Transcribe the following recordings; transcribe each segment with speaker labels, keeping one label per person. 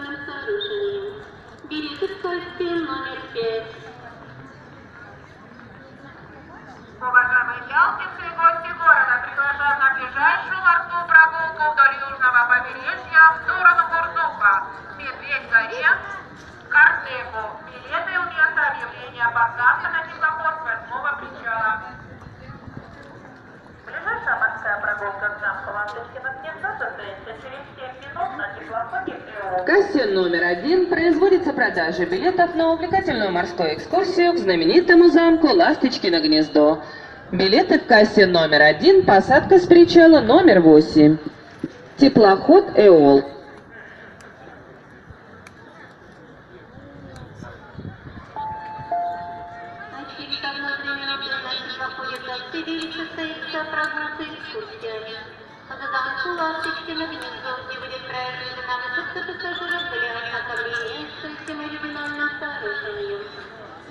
Speaker 1: региональным сооружением. Билеты в кассе номер 5.
Speaker 2: Уважаемые ялтинцы и гости города, приглашаем на ближайшую морскую прогулку вдоль южного побережья в сторону Гурзуфа, Медведь-горе, Картегу. Билеты у места объявления посадка на теплоход с 8-го причала. Ближайшая морская прогулка к замку Ласточкино гнездо состоится через 7 минут на теплоходе
Speaker 3: В кассе номер 1 производится продажа билетов на увлекательную морскую экскурсию к знаменитому замку Ласточкино гнездо. Билеты в кассе номер 1, посадка с причала номер 8. Теплоход «Эол».
Speaker 1: Значит, штабное время работы на теплоходе «Кассе» состоится прогулка экскурсия. По замку Ласточкино гнездо, где будет произведена высадка пассажиров для ознакомления с этим оригинальным сооружением.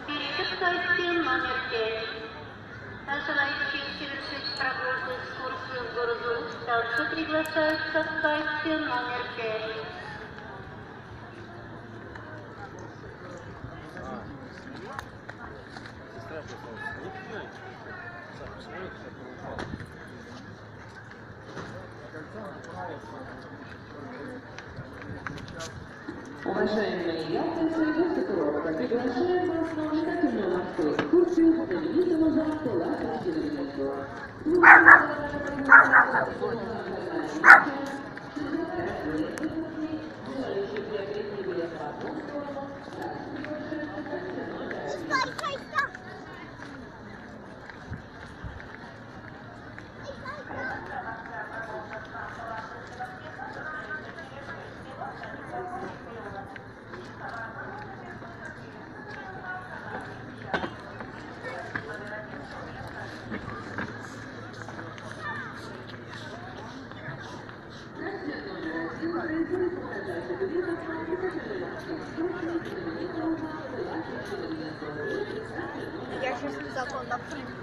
Speaker 1: Билеты в кассе номер 5. Желающие совершить прогулку экскурсию в Гурзуф также приглашаются в кассе номер 5.
Speaker 3: Уважаемые ялтинцы и гости курорта, приглашаем вас на увлекательную морскую экскурсию к знаменитому замку Ласточкино гнездо.
Speaker 4: Я сейчас закон напрыгну.